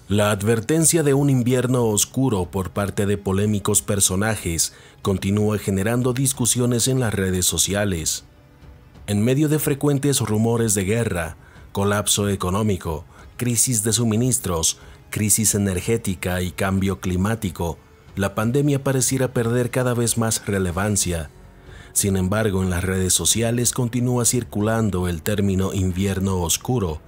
La advertencia de un invierno oscuro por parte de polémicos personajes continúa generando discusiones en las redes sociales. En medio de frecuentes rumores de guerra, colapso económico, crisis de suministros, crisis energética y cambio climático, la pandemia pareciera perder cada vez más relevancia. Sin embargo, en las redes sociales continúa circulando el término invierno oscuro,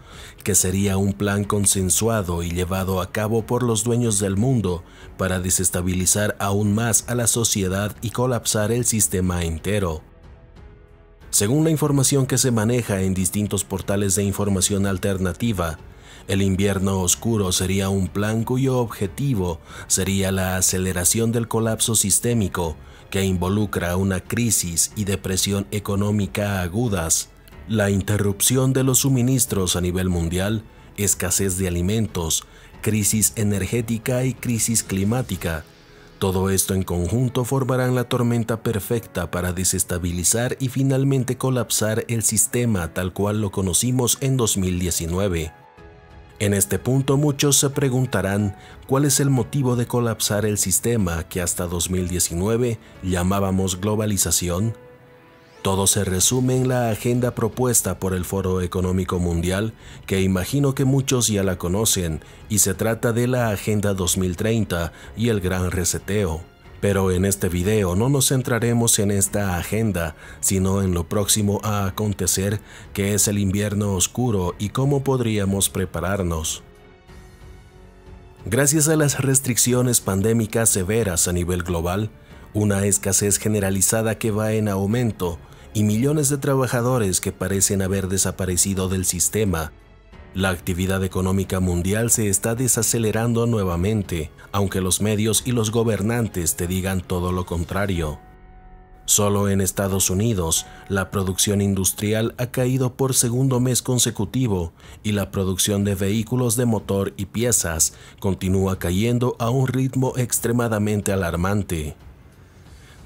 que sería un plan consensuado y llevado a cabo por los dueños del mundo para desestabilizar aún más a la sociedad y colapsar el sistema entero. Según la información que se maneja en distintos portales de información alternativa, el invierno oscuro sería un plan cuyo objetivo sería la aceleración del colapso sistémico que involucra una crisis y depresión económica agudas, la interrupción de los suministros a nivel mundial, escasez de alimentos, crisis energética y crisis climática. Todo esto en conjunto formarán la tormenta perfecta para desestabilizar y finalmente colapsar el sistema tal cual lo conocimos en 2019. En este punto muchos se preguntarán cuál es el motivo de colapsar el sistema que hasta 2019 llamábamos globalización. Todo se resume en la agenda propuesta por el Foro Económico Mundial, que imagino que muchos ya la conocen, y se trata de la Agenda 2030 y el Gran Reseteo. Pero en este video no nos centraremos en esta agenda, sino en lo próximo a acontecer, que es el invierno oscuro y cómo podríamos prepararnos. Gracias a las restricciones pandémicas severas a nivel global, una escasez generalizada que va en aumento y millones de trabajadores que parecen haber desaparecido del sistema, la actividad económica mundial se está desacelerando nuevamente, aunque los medios y los gobernantes te digan todo lo contrario. Solo en Estados Unidos, la producción industrial ha caído por segundo mes consecutivo y la producción de vehículos de motor y piezas continúa cayendo a un ritmo extremadamente alarmante.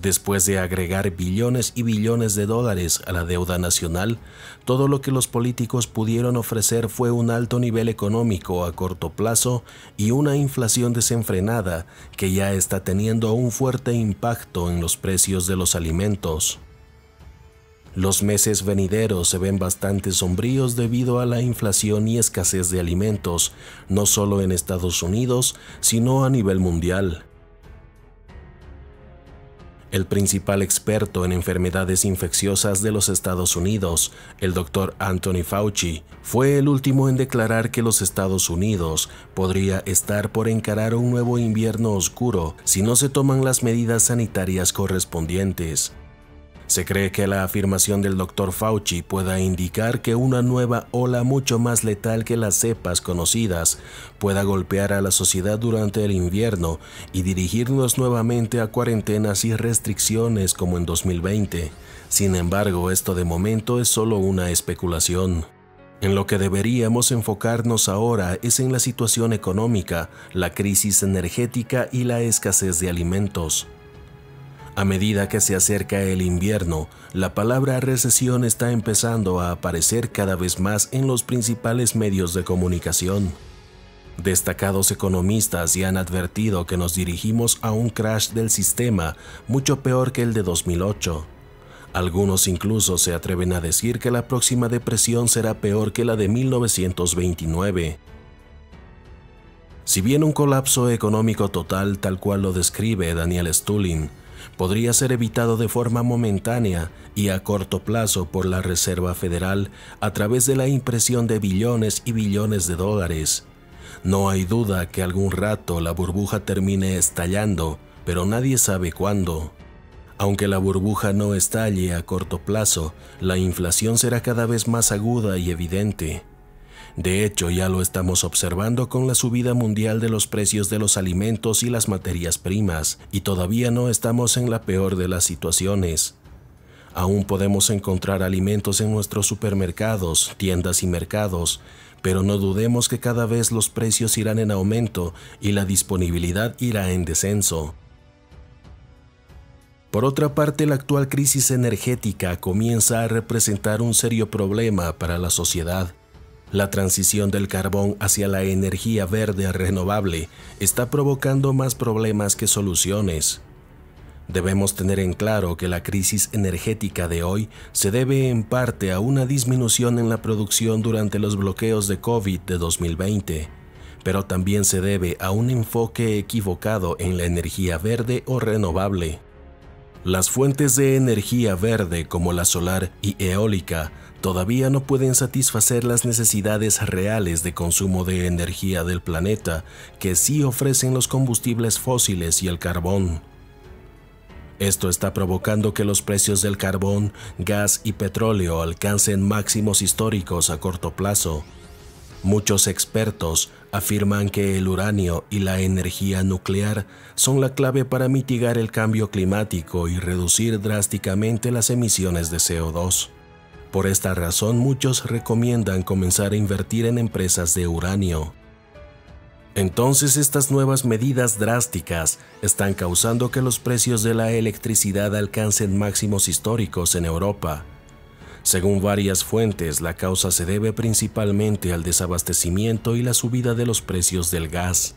Después de agregar billones y billones de dólares a la deuda nacional, todo lo que los políticos pudieron ofrecer fue un alto nivel económico a corto plazo y una inflación desenfrenada que ya está teniendo un fuerte impacto en los precios de los alimentos. Los meses venideros se ven bastante sombríos debido a la inflación y escasez de alimentos, no solo en Estados Unidos, sino a nivel mundial. El principal experto en enfermedades infecciosas de los Estados Unidos, el Dr. Anthony Fauci, fue el último en declarar que los Estados Unidos podría estar por encarar un nuevo invierno oscuro si no se toman las medidas sanitarias correspondientes. Se cree que la afirmación del Dr. Fauci pueda indicar que una nueva ola mucho más letal que las cepas conocidas pueda golpear a la sociedad durante el invierno y dirigirnos nuevamente a cuarentenas y restricciones como en 2020. Sin embargo, esto de momento es solo una especulación. En lo que deberíamos enfocarnos ahora es en la situación económica, la crisis energética y la escasez de alimentos. A medida que se acerca el invierno, la palabra recesión está empezando a aparecer cada vez más en los principales medios de comunicación. Destacados economistas ya han advertido que nos dirigimos a un crash del sistema mucho peor que el de 2008. Algunos incluso se atreven a decir que la próxima depresión será peor que la de 1929. Si bien un colapso económico total tal cual lo describe Daniel Stulin, podría ser evitado de forma momentánea y a corto plazo por la Reserva Federal a través de la impresión de billones y billones de dólares. No hay duda que algún rato la burbuja termine estallando, pero nadie sabe cuándo. Aunque la burbuja no estalle a corto plazo, la inflación será cada vez más aguda y evidente. De hecho, ya lo estamos observando con la subida mundial de los precios de los alimentos y las materias primas, y todavía no estamos en la peor de las situaciones. Aún podemos encontrar alimentos en nuestros supermercados, tiendas y mercados, pero no dudemos que cada vez los precios irán en aumento y la disponibilidad irá en descenso. Por otra parte, la actual crisis energética comienza a representar un serio problema para la sociedad. La transición del carbón hacia la energía verde renovable está provocando más problemas que soluciones. Debemos tener en claro que la crisis energética de hoy se debe en parte a una disminución en la producción durante los bloqueos de COVID de 2020, pero también se debe a un enfoque equivocado en la energía verde o renovable. Las fuentes de energía verde como la solar y eólica todavía no pueden satisfacer las necesidades reales de consumo de energía del planeta que sí ofrecen los combustibles fósiles y el carbón. Esto está provocando que los precios del carbón, gas y petróleo alcancen máximos históricos a corto plazo. Muchos expertos afirman que el uranio y la energía nuclear son la clave para mitigar el cambio climático y reducir drásticamente las emisiones de CO2. Por esta razón, muchos recomiendan comenzar a invertir en empresas de uranio. Entonces, estas nuevas medidas drásticas están causando que los precios de la electricidad alcancen máximos históricos en Europa. Según varias fuentes, la causa se debe principalmente al desabastecimiento y la subida de los precios del gas.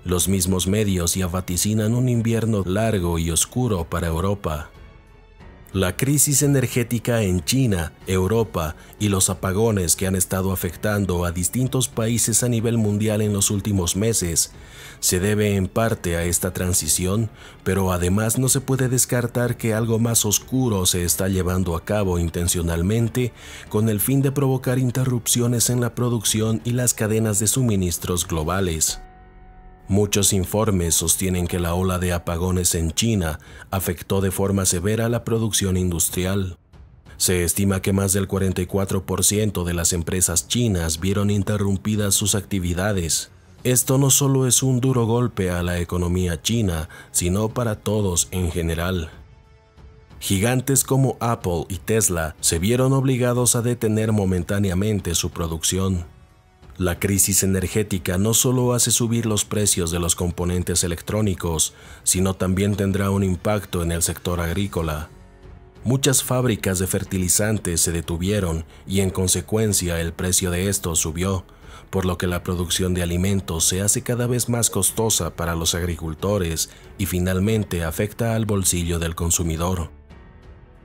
Los mismos medios ya vaticinan un invierno largo y oscuro para Europa. La crisis energética en China, Europa y los apagones que han estado afectando a distintos países a nivel mundial en los últimos meses se debe en parte a esta transición, pero además no se puede descartar que algo más oscuro se está llevando a cabo intencionalmente con el fin de provocar interrupciones en la producción y las cadenas de suministros globales. Muchos informes sostienen que la ola de apagones en China afectó de forma severa la producción industrial. Se estima que más del 44% de las empresas chinas vieron interrumpidas sus actividades. Esto no solo es un duro golpe a la economía china, sino para todos en general. Gigantes como Apple y Tesla se vieron obligados a detener momentáneamente su producción. La crisis energética no solo hace subir los precios de los componentes electrónicos, sino también tendrá un impacto en el sector agrícola. Muchas fábricas de fertilizantes se detuvieron y en consecuencia el precio de estos subió, por lo que la producción de alimentos se hace cada vez más costosa para los agricultores y finalmente afecta al bolsillo del consumidor.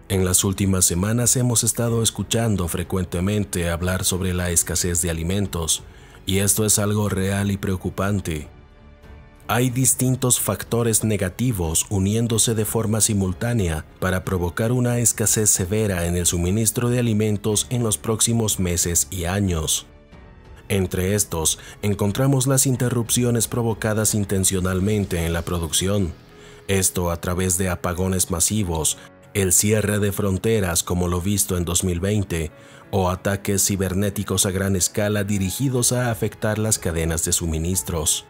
En las últimas semanas hemos estado escuchando frecuentemente hablar sobre la escasez de alimentos, y esto es algo real y preocupante. Hay distintos factores negativos uniéndose de forma simultánea para provocar una escasez severa en el suministro de alimentos en los próximos meses y años. Entre estos, encontramos las interrupciones provocadas intencionalmente en la producción, esto a través de apagones masivos, el cierre de fronteras como lo visto en 2020, o ataques cibernéticos a gran escala dirigidos a afectar las cadenas de suministros.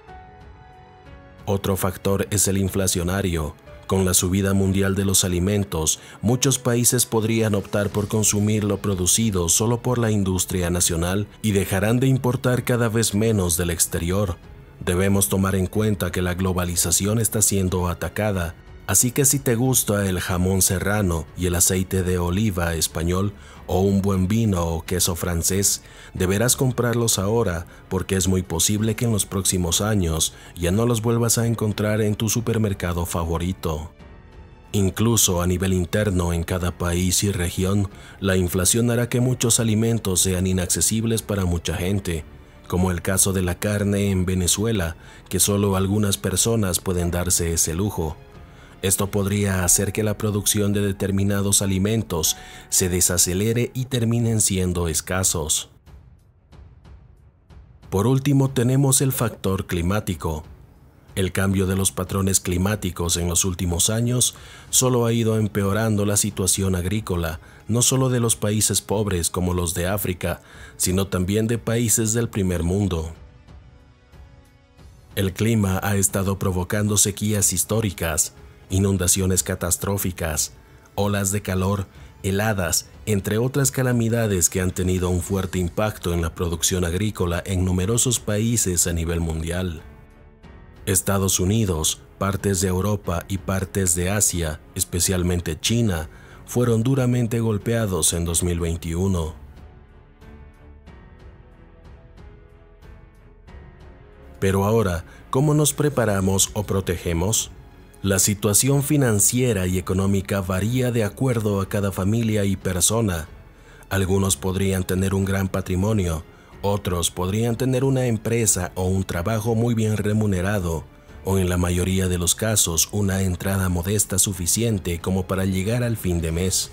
Otro factor es el inflacionario. Con la subida mundial de los alimentos, muchos países podrían optar por consumir lo producido solo por la industria nacional y dejarán de importar cada vez menos del exterior. Debemos tomar en cuenta que la globalización está siendo atacada, así que si te gusta el jamón serrano y el aceite de oliva español o un buen vino o queso francés, deberás comprarlos ahora porque es muy posible que en los próximos años ya no los vuelvas a encontrar en tu supermercado favorito. Incluso a nivel interno en cada país y región, la inflación hará que muchos alimentos sean inaccesibles para mucha gente, como el caso de la carne en Venezuela, que solo algunas personas pueden darse ese lujo. Esto podría hacer que la producción de determinados alimentos se desacelere y terminen siendo escasos. Por último, tenemos el factor climático. El cambio de los patrones climáticos en los últimos años solo ha ido empeorando la situación agrícola, no solo de los países pobres como los de África, sino también de países del primer mundo. El clima ha estado provocando sequías históricas, inundaciones catastróficas, olas de calor, heladas, entre otras calamidades que han tenido un fuerte impacto en la producción agrícola en numerosos países a nivel mundial. Estados Unidos, partes de Europa y partes de Asia, especialmente China, fueron duramente golpeados en 2021. Pero ahora, ¿cómo nos preparamos o protegemos? La situación financiera y económica varía de acuerdo a cada familia y persona. Algunos podrían tener un gran patrimonio, otros podrían tener una empresa o un trabajo muy bien remunerado, o en la mayoría de los casos una entrada modesta suficiente como para llegar al fin de mes.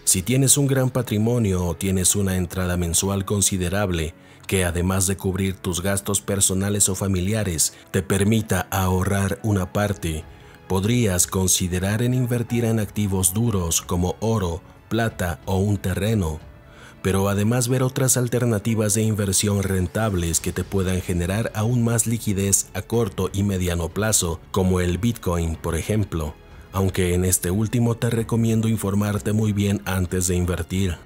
Si tienes un gran patrimonio o tienes una entrada mensual considerable, que además de cubrir tus gastos personales o familiares, te permita ahorrar una parte, podrías considerar en invertir en activos duros como oro, plata o un terreno, pero además ver otras alternativas de inversión rentables que te puedan generar aún más liquidez a corto y mediano plazo, como el Bitcoin, por ejemplo, aunque en este último te recomiendo informarte muy bien antes de invertir.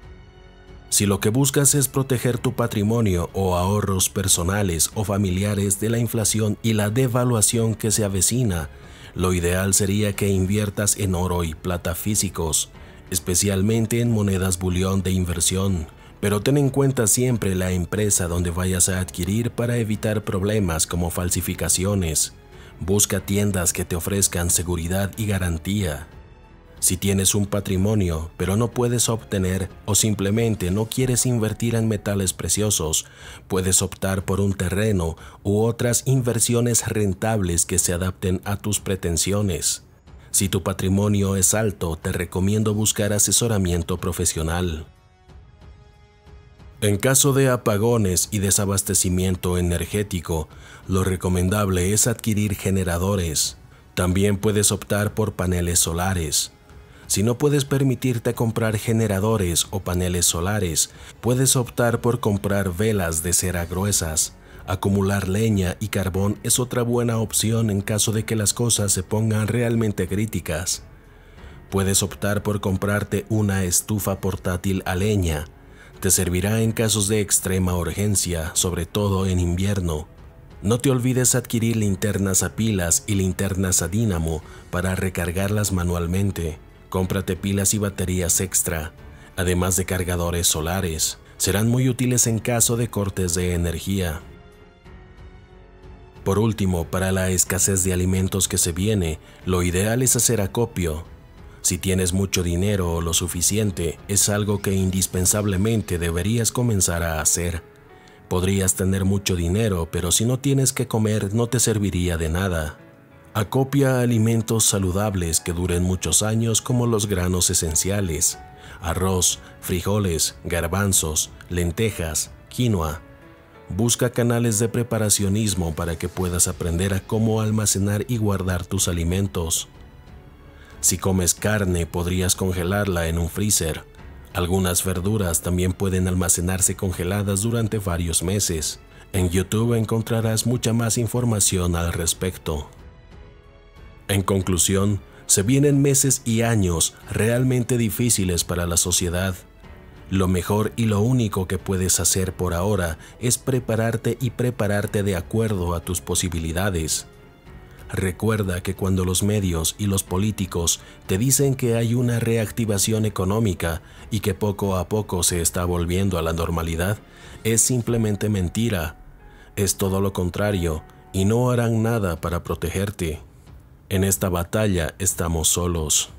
Si lo que buscas es proteger tu patrimonio o ahorros personales o familiares de la inflación y la devaluación que se avecina, lo ideal sería que inviertas en oro y plata físicos, especialmente en monedas bullion de inversión, pero ten en cuenta siempre la empresa donde vayas a adquirir para evitar problemas como falsificaciones. Busca tiendas que te ofrezcan seguridad y garantía. Si tienes un patrimonio, pero no puedes obtener o simplemente no quieres invertir en metales preciosos, puedes optar por un terreno u otras inversiones rentables que se adapten a tus pretensiones. Si tu patrimonio es alto, te recomiendo buscar asesoramiento profesional. En caso de apagones y desabastecimiento energético, lo recomendable es adquirir generadores. También puedes optar por paneles solares. Si no puedes permitirte comprar generadores o paneles solares, puedes optar por comprar velas de cera gruesas. Acumular leña y carbón es otra buena opción en caso de que las cosas se pongan realmente críticas. Puedes optar por comprarte una estufa portátil a leña. Te servirá en casos de extrema urgencia, sobre todo en invierno. No te olvides adquirir linternas a pilas y linternas a dínamo para recargarlas manualmente. Cómprate pilas y baterías extra, además de cargadores solares. Serán muy útiles en caso de cortes de energía. Por último, para la escasez de alimentos que se viene, lo ideal es hacer acopio. Si tienes mucho dinero o lo suficiente, es algo que indispensablemente deberías comenzar a hacer. Podrías tener mucho dinero, pero si no tienes que comer, no te serviría de nada. Acopia alimentos saludables que duren muchos años, como los granos esenciales: arroz, frijoles, garbanzos, lentejas, quinoa. Busca canales de preparacionismo para que puedas aprender a cómo almacenar y guardar tus alimentos. Si comes carne, podrías congelarla en un freezer. Algunas verduras también pueden almacenarse congeladas durante varios meses. En YouTube encontrarás mucha más información al respecto. En conclusión, se vienen meses y años realmente difíciles para la sociedad. Lo mejor y lo único que puedes hacer por ahora es prepararte y prepararte de acuerdo a tus posibilidades. Recuerda que cuando los medios y los políticos te dicen que hay una reactivación económica y que poco a poco se está volviendo a la normalidad, es simplemente mentira. Es todo lo contrario y no harán nada para protegerte. En esta batalla estamos solos.